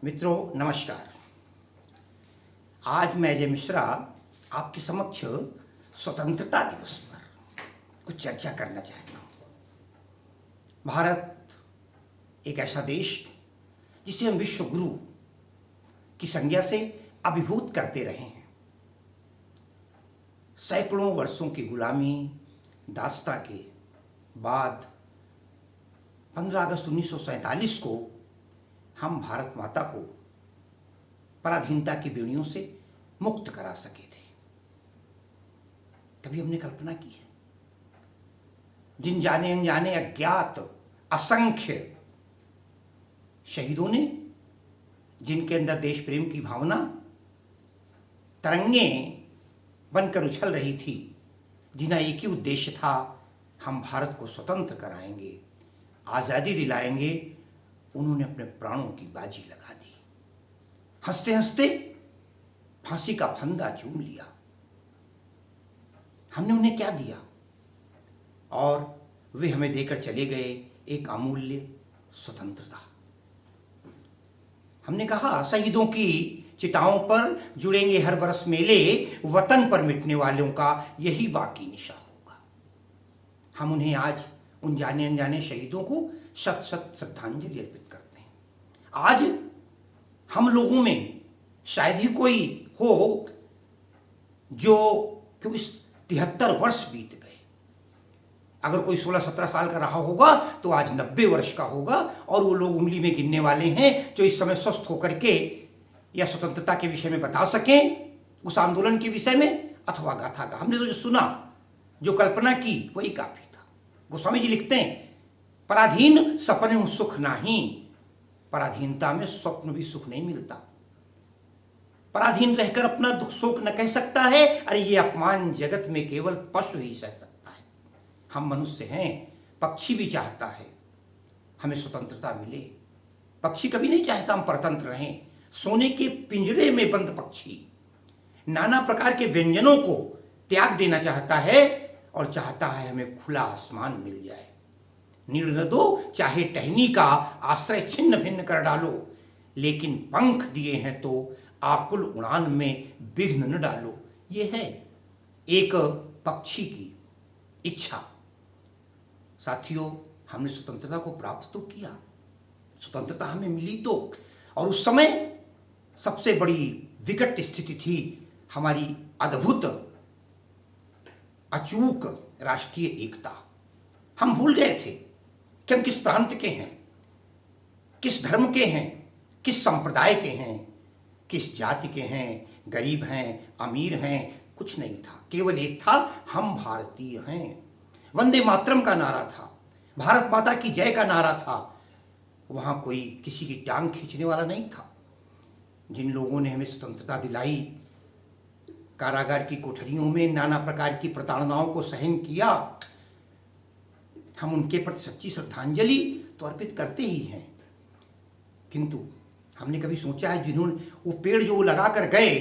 मित्रों नमस्कार। आज मैं अजय मिश्रा आपके समक्ष स्वतंत्रता दिवस पर कुछ चर्चा करना चाहता हूँ। भारत एक ऐसा देश जिसे हम विश्व गुरु की संज्ञा से अभिभूत करते रहे हैं। सैकड़ों वर्षों की गुलामी दास्ता के बाद 15 अगस्त 1947 को हम भारत माता को पराधीनता की बेड़ियों से मुक्त करा सके थे। कभी हमने कल्पना की है जिन जाने अनजाने अज्ञात असंख्य शहीदों ने, जिनके अंदर देश प्रेम की भावना तरंगे बनकर उछल रही थी, जिनका एक ही उद्देश्य था, हम भारत को स्वतंत्र कराएंगे, आज़ादी दिलाएंगे, उन्होंने अपने प्राणों की बाजी लगा दी। हंसते हंसते फांसी का फंदा चूम लिया। हमने उन्हें क्या दिया और वे हमें देकर चले गए? एक अमूल्य स्वतंत्रता। हमने कहा शहीदों की चिताओं पर जुड़ेंगे हर बरस मेले, वतन पर मिटने वालों का यही बाकी निशा होगा। हम उन्हें आज उन जाने अनजाने शहीदों को शत शत श्रद्धांजलि अर्पित करते हैं। आज हम लोगों में शायद ही कोई हो जो, क्योंकि 73 वर्ष बीत गए, अगर कोई 16-17 साल का रहा होगा तो आज 90 वर्ष का होगा, और वो लोग उंगली में गिनने वाले हैं जो इस समय स्वस्थ होकर के या स्वतंत्रता के विषय में बता सकें, उस आंदोलन के विषय में अथवा गाथा का। हमने तो जो सुना, जो कल्पना की, वही काफी था। गोस्वामी जी लिखते हैं, पराधीन सपने सुख नहीं, पराधीनता में स्वप्न भी सुख नहीं मिलता। पराधीन रहकर अपना दुख शोक न कह सकता है, अरे ये अपमान जगत में केवल पशु ही सह सकता है। हम मनुष्य हैं, पक्षी भी चाहता है हमें स्वतंत्रता मिले। पक्षी कभी नहीं चाहता हम परतंत्र रहें। सोने के पिंजरे में बंद पक्षी नाना प्रकार के व्यंजनों को त्याग देना चाहता है और चाहता है हमें खुला आसमान मिल जाए। नीड़ न दो चाहे टहनी का, आश्रय छिन्न भिन्न कर डालो, लेकिन पंख दिए हैं तो आकुल उड़ान में विघ्न न डालो। ये है एक पक्षी की इच्छा। साथियों, हमने स्वतंत्रता को प्राप्त तो किया, स्वतंत्रता हमें मिली तो, और उस समय सबसे बड़ी विकट स्थिति थी हमारी अद्भुत अचूक राष्ट्रीय एकता। हम भूल गए थे कि हम किस प्रांत के हैं, किस धर्म के हैं, किस संप्रदाय के हैं, किस जाति के हैं, गरीब हैं, अमीर हैं, कुछ नहीं था। केवल एक था, हम भारतीय हैं। वंदे मातरम का नारा था, भारत माता की जय का नारा था। वहां कोई किसी की टांग खींचने वाला नहीं था। जिन लोगों ने हमें स्वतंत्रता दिलाई, कारागार की कोठरियों में नाना प्रकार की प्रताड़नाओं को सहन किया, हम उनके प्रति सच्ची श्रद्धांजलि तो अर्पित करते ही हैं। किंतु हमने कभी सोचा है जिन्होंने वो पेड़ जो वो लगा कर गए,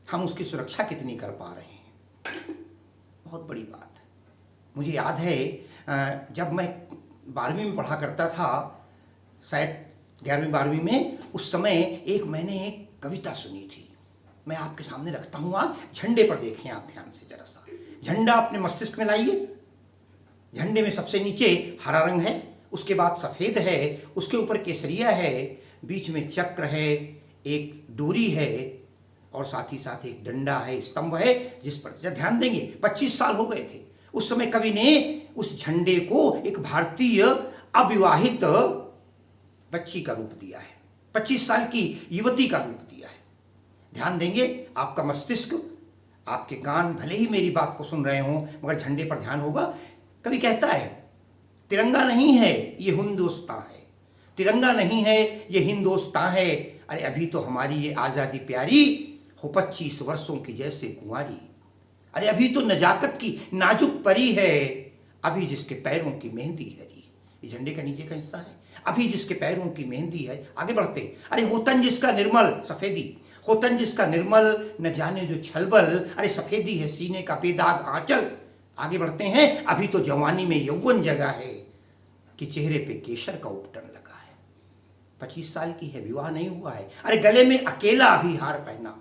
हम उसकी सुरक्षा कितनी कर पा रहे हैं? बहुत बड़ी बात है। मुझे याद है जब मैं 12वीं में पढ़ा करता था, शायद 11वीं-12वीं में, उस समय मैंने एक कविता सुनी थी। मैं आपके सामने रखता हूँ आज। झंडे पर देखें आप ध्यान से जरा सा। झंडा अपने मस्तिष्क में लाइए। झंडे में सबसे नीचे हरा रंग है, उसके बाद सफेद है, उसके ऊपर केसरिया है, बीच में चक्र है, एक डोरी है, और साथ ही साथ एक डंडा है, स्तंभ है, जिस पर जब ध्यान देंगे 25 साल हो गए थे उस समय कवि ने उस झंडे को एक भारतीय अविवाहित बच्ची का रूप दिया है, 25 साल की युवती का रूप दिया है। ध्यान देंगे, आपका मस्तिष्क, आपके कान भले ही मेरी बात को सुन रहे हों, मगर झंडे पर ध्यान होगा। कवि कहता है, तिरंगा नहीं है ये हिंदुस्तान है, तिरंगा नहीं है ये हिंदुस्तान है। अरे अभी तो हमारी ये आज़ादी प्यारी हो 25 वर्षों की जैसे कुंवारी। अरे अभी तो नजाकत की नाजुक परी है, अभी जिसके पैरों की मेहंदी हरी। ये झंडे का नीचे का हिस्सा है, अभी जिसके पैरों की मेहंदी है। आगे बढ़ते, अरे होतन जिसका निर्मल, सफेदी, होतन जिसका निर्मल, न जाने जो छलबल, अरे सफेदी है सीने का बेदाग आंचल। आगे बढ़ते हैं, अभी तो जवानी में यौवन जगा है कि चेहरे पे केसर का उपटन लगा है। 25 साल की है, विवाह नहीं हुआ है। अरे गले में अकेला अभी हार पहना,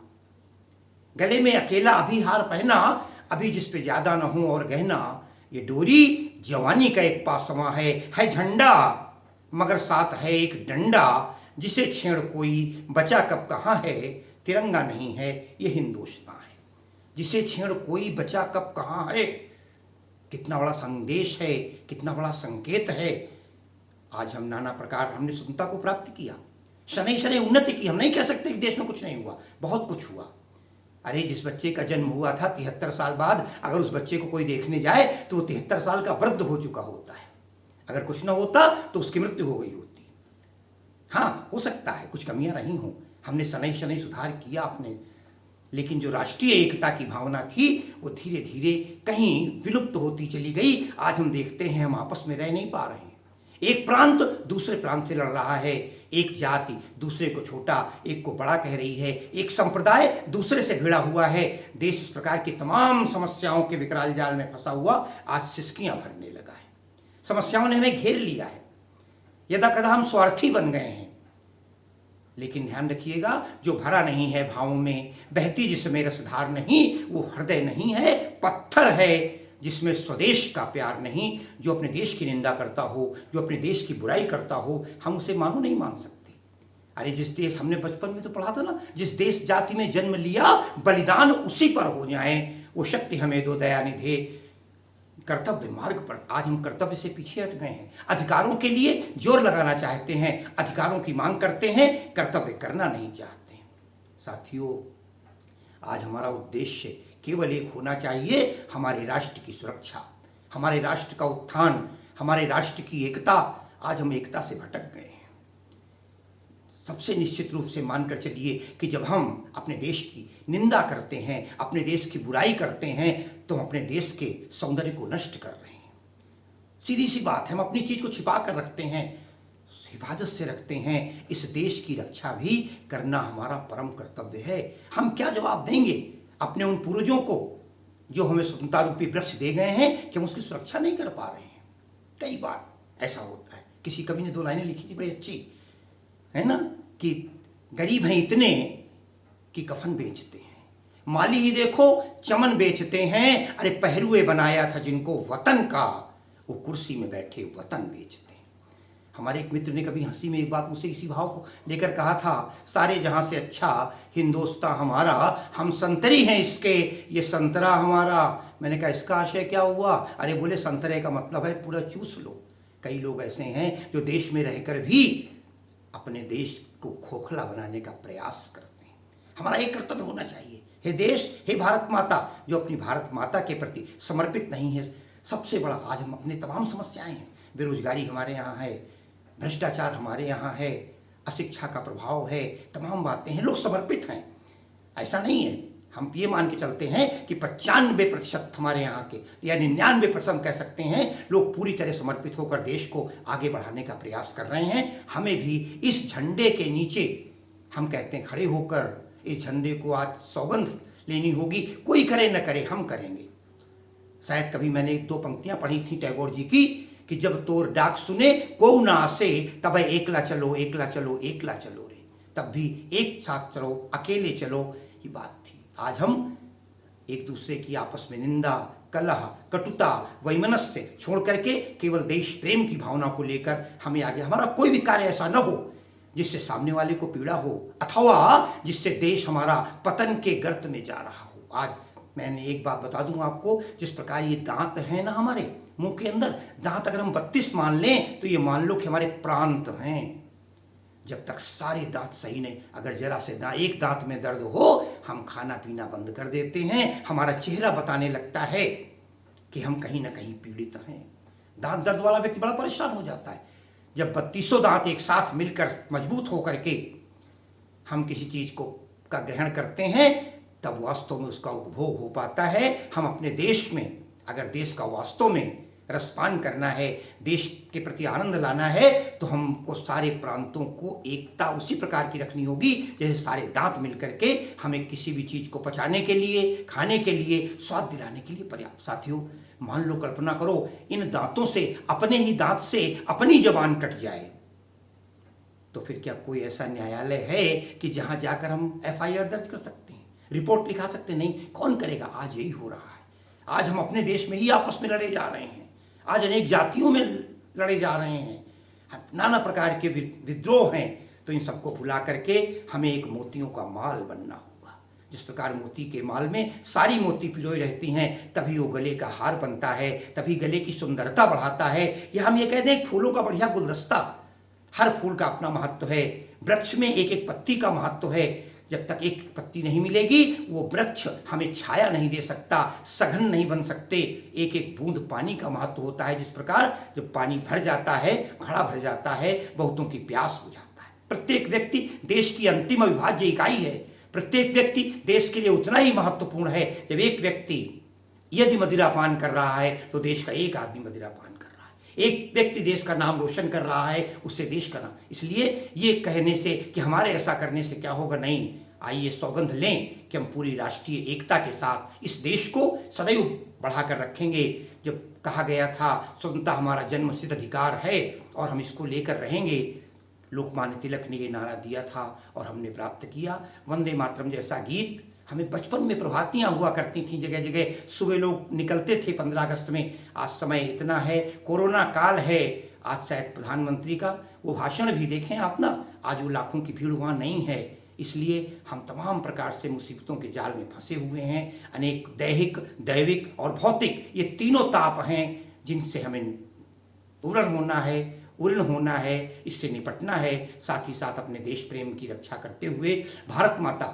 गले में अकेला अभी हार पहना, अभी जिस पे ज्यादा न हो और गहना। ये डोरी जवानी का एक पासवां है झंडा, मगर साथ है एक डंडा। जिसे छेड़ कोई बचा कब कहाँ है, तिरंगा नहीं है ये हिंदुस्तान है। जिसे छेड़ कोई बचा कब कहाँ है, कितना बड़ा संदेश है, कितना बड़ा संकेत है। आज हम नाना प्रकार हमने स्वतंत्रता को प्राप्त किया, शनै शनै उन्नति की। हम नहीं कह सकते कि देश में कुछ नहीं हुआ, बहुत कुछ हुआ। अरे जिस बच्चे का जन्म हुआ था 73 साल बाद, अगर उस बच्चे को कोई देखने जाए तो वो 73 साल का वृद्ध हो चुका होता है। अगर कुछ ना होता तो उसकी मृत्यु हो गई होती। हाँ, हो सकता है कुछ कमियां रही हों, हमने शनै शनै सुधार किया अपने, लेकिन जो राष्ट्रीय एकता की भावना थी वो धीरे धीरे कहीं विलुप्त होती चली गई। आज हम देखते हैं हम आपस में रह नहीं पा रहे हैं। एक प्रांत दूसरे प्रांत से लड़ रहा है, एक जाति दूसरे को छोटा एक को बड़ा कह रही है, एक संप्रदाय दूसरे से भिड़ा हुआ है। देश इस प्रकार की तमाम समस्याओं के विकराल जाल में फंसा हुआ आज सिसकियां भरने लगा है। समस्याओं ने हमें घेर लिया है, यदा कदा हम स्वार्थी बन गए हैं। लेकिन ध्यान रखिएगा, जो भरा नहीं है भावों में, बहती जिसमें रसधार नहीं, वो हृदय नहीं है, पत्थर है जिसमें स्वदेश का प्यार नहीं। जो अपने देश की निंदा करता हो, जो अपने देश की बुराई करता हो, हम उसे मानो नहीं मान सकते। अरे जिस देश, हमने बचपन में तो पढ़ा था ना, जिस देश जाति में जन्म लिया बलिदान उसी पर हो जाए, वो शक्ति हमें दो दया निधे। कर्तव्य मार्ग पर आज हम कर्तव्य से पीछे हट गए हैं। अधिकारों के लिए जोर लगाना चाहते हैं, अधिकारों की मांग करते हैं, कर्तव्य करना नहीं चाहते। साथियों, आज हमारा उद्देश्य केवल एक होना चाहिए, हमारे राष्ट्र की सुरक्षा, हमारे राष्ट्र का उत्थान, हमारे राष्ट्र की एकता। आज हम एकता से भटक गए हैं। सबसे निश्चित रूप से मानकर चलिए कि जब हम अपने देश की निंदा करते हैं, अपने देश की बुराई करते हैं, तो हम अपने देश के सौंदर्य को नष्ट कर रहे हैं। सीधी सी बात है, हम अपनी चीज को छिपा कर रखते हैं, हिफाजत से रखते हैं। इस देश की रक्षा भी करना हमारा परम कर्तव्य है। हम क्या जवाब देंगे अपने उन पूर्वजों को जो हमें स्वतंत्रता रूपी वृक्ष दे गए हैं कि हम उसकी सुरक्षा नहीं कर पा रहे हैं। कई बार ऐसा होता है। किसी कवि ने 2 लाइनें लिखी थी बड़ी अच्छी, है ना, कि गरीब हैं इतने कि कफन बेचते हैं, माली ही देखो चमन बेचते हैं। अरे पहरुए बनाया था जिनको वतन का, वो कुर्सी में बैठे वतन बेचते हैं। हमारे एक मित्र ने कभी हंसी में एक बात मुझसे इसी भाव को लेकर कहा था, सारे जहां से अच्छा हिंदुस्तान हमारा, हम संतरी हैं इसके, ये संतरा हमारा। मैंने कहा इसका आशय क्या हुआ? अरे बोले संतरे का मतलब है पूरा चूस लो। कई लोग ऐसे हैं जो देश में रहकर भी अपने देश को खोखला बनाने का प्रयास करते हैं। हमारा एक कर्तव्य होना चाहिए, हे देश, हे भारत माता, जो अपनी भारत माता के प्रति समर्पित नहीं है। सबसे बड़ा आज हम अपने तमाम समस्याएं हैं, बेरोजगारी हमारे यहाँ है, भ्रष्टाचार हमारे यहाँ है, अशिक्षा का प्रभाव है, तमाम बातें हैं। लोग समर्पित हैं, ऐसा नहीं है। हम ये मान के चलते हैं कि 95% हमारे यहाँ के या 99% कह सकते हैं, लोग पूरी तरह समर्पित होकर देश को आगे बढ़ाने का प्रयास कर रहे हैं। हमें भी इस झंडे के नीचे, हम कहते हैं, खड़े होकर इस झंडे को आज सौगंध लेनी होगी। कोई करे न करे, हम करेंगे। शायद कभी मैंने 2 पंक्तियां पढ़ी थी टैगोर जी की कि जब तोर डाक सुने को ना आसे, तब एकला चलो एकला चलो एकला चलो रे, तब भी एक साथ चलो अकेले चलो, ये बात थी। आज हम एक दूसरे की आपस में निंदा, कलह, कटुता, वैमनस्य छोड़ करके केवल देश प्रेम की भावना को लेकर हमें आगे, हमारा कोई भी कार्य ऐसा न हो जिससे सामने वाले को पीड़ा हो अथवा जिससे देश हमारा पतन के गर्त में जा रहा हो। आज मैंने एक बात बता दूं आपको, जिस प्रकार ये दांत है ना हमारे मुंह के अंदर, दांत अगर हम 32 मान लें तो ये मान लो कि हमारे प्रांत हैं। जब तक सारे दांत सही नहीं, अगर जरा से एक दांत में दर्द हो, हम खाना पीना बंद कर देते हैं। हमारा चेहरा बताने लगता है कि हम कहीं ना कहीं पीड़ित हैं। दांत दर्द वाला व्यक्ति बड़ा परेशान हो जाता है। जब 32 दांत एक साथ मिलकर मजबूत होकर के हम किसी चीज को का ग्रहण करते हैं, तब वास्तव में उसका उपभोग हो पाता है। हम अपने देश में, अगर देश का वास्तव में रसपान करना है, देश के प्रति आनंद लाना है, तो हमको सारे प्रांतों को एकता उसी प्रकार की रखनी होगी जैसे सारे दांत मिलकर के हमें किसी भी चीज को पचाने के लिए, खाने के लिए, स्वाद दिलाने के लिए पर्याप्त। साथियों, मान लो, कल्पना करो, इन दांतों से, अपने ही दांत से अपनी जबान कट जाए, तो फिर क्या कोई ऐसा न्यायालय है कि जहां जाकर हम एफआईआर दर्ज कर सकते हैं, रिपोर्ट लिखा सकते हैं? नहीं, कौन करेगा? आज यही हो रहा है। आज हम अपने देश में ही आपस में लड़े जा रहे हैं, आज अनेक जातियों में लड़े जा रहे हैं, नाना प्रकार के विद्रोह हैं। तो इन सबको भुला करके हमें एक मोतियों का माल बनना होगा। जिस प्रकार मोती के माल में सारी मोती पिरोई रहती हैं, तभी वो गले का हार बनता है, तभी गले की सुंदरता बढ़ाता है। या हम ये कहते हैं फूलों का बढ़िया गुलदस्ता, हर फूल का अपना महत्व है, वृक्ष में एक एक पत्ती का महत्व है। जब तक एक पत्ती नहीं मिलेगी वो वृक्ष हमें छाया नहीं दे सकता, सघन नहीं बन सकते। एक एक बूंद पानी का महत्व होता है। जिस प्रकार जब पानी भर जाता है, घड़ा भर जाता है, बहुतों की प्यास हो जाता है। प्रत्येक व्यक्ति देश की अंतिम अविभाज्य इकाई है। प्रत्येक व्यक्ति देश के लिए उतना ही महत्वपूर्ण है। जब एक व्यक्ति यदि मदिरा पान कर रहा है तो देश का एक आदमी मदिरा पान कर रहा है। एक व्यक्ति देश का नाम रोशन कर रहा है, उससे देश का नाम। इसलिए ये कहने से कि हमारे ऐसा करने से क्या होगा, नहीं, आइए सौगंध लें कि हम पूरी राष्ट्रीय एकता के साथ इस देश को सदैव बढ़ाकर रखेंगे। जब कहा गया था स्वतंत्रता हमारा जन्मसिद्ध अधिकार है और हम इसको लेकर रहेंगे, लोकमान्य तिलक ने ये नारा दिया था और हमने प्राप्त किया। वंदे मातरम जैसा गीत हमें बचपन में प्रभातियां हुआ करती थी, जगह जगह सुबह लोग निकलते थे 15 अगस्त में। आज समय इतना है, कोरोना काल है, आज शायद प्रधानमंत्री का वो भाषण भी देखें आप ना, आज वो लाखों की भीड़ वहाँ नहीं है। इसलिए हम तमाम प्रकार से मुसीबतों के जाल में फंसे हुए हैं। अनेक दैहिक, दैविक और भौतिक ये तीनों ताप हैं जिनसे हमें उर्ण होना है, इससे निपटना है। साथ ही साथ अपने देश प्रेम की रक्षा करते हुए भारत माता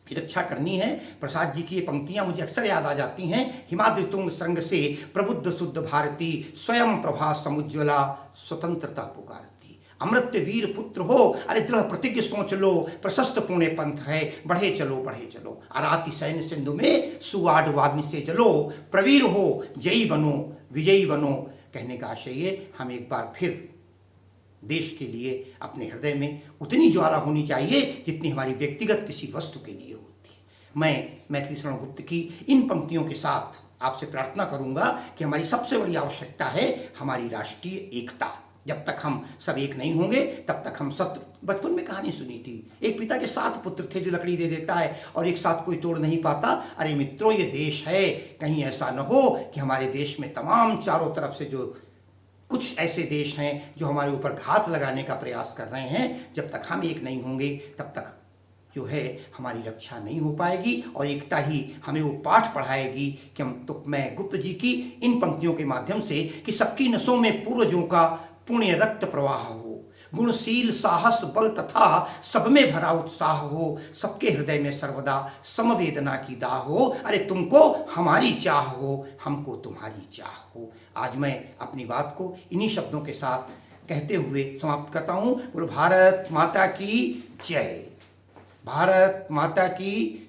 की रक्षा करनी है। प्रसाद जी की ये पंक्तियां मुझे अक्सर याद आ जाती हैं। हिमाद्रि तुंग संग से प्रबुद्ध शुद्ध भारती, स्वयं प्रभा समुज्ज्वला, स्वतंत्रता पुकारती। अमृत वीर पुत्र हो, अरे दृढ़ प्रतिज्ञ सोच लो, प्रशस्त पुण्य पंथ है, बढ़े चलो बढ़े चलो। अराति सैन्य सिंधु में सुवाड वाग्नि से चलो, प्रवीर हो जयी बनो विजयी बनो। कहने का आशय ये, हम एक बार फिर देश के लिए अपने हृदय में उतनी ज्वाला होनी चाहिए जितनी हमारी व्यक्तिगत किसी वस्तु के लिए होती है। मैं मैथिली शरण गुप्त की इन पंक्तियों के साथ आपसे प्रार्थना करूंगा कि हमारी सबसे बड़ी आवश्यकता है हमारी राष्ट्रीय एकता। जब तक हम सब एक नहीं होंगे तब तक हम सत्य। बचपन में कहानी सुनी थी, एक पिता के 7 पुत्र थे जो लकड़ी दे देता है और एक साथ कोई तोड़ नहीं पाता। अरे मित्रों, ये देश है, कहीं ऐसा न हो कि हमारे देश में तमाम चारों तरफ से जो कुछ ऐसे देश हैं जो हमारे ऊपर घात लगाने का प्रयास कर रहे हैं। जब तक हम एक नहीं होंगे तब तक जो है हमारी रक्षा नहीं हो पाएगी और एकता ही हमें वो पाठ पढ़ाएगी कि हम। तो मैं गुप्त जी की इन पंक्तियों के माध्यम से कि सबकी नसों में पूर्वजों का पुण्य रक्त प्रवाह हो, गुणशील साहस बल तथा सब में भरा उत्साह हो, सबके हृदय में सर्वदा समवेदना की दाह हो। अरे तुमको हमारी चाह हो, हमको तुम्हारी चाह हो। आज मैं अपनी बात को इन्हीं शब्दों के साथ कहते हुए समाप्त करता हूँ। बोलो भारत माता की जय, भारत माता की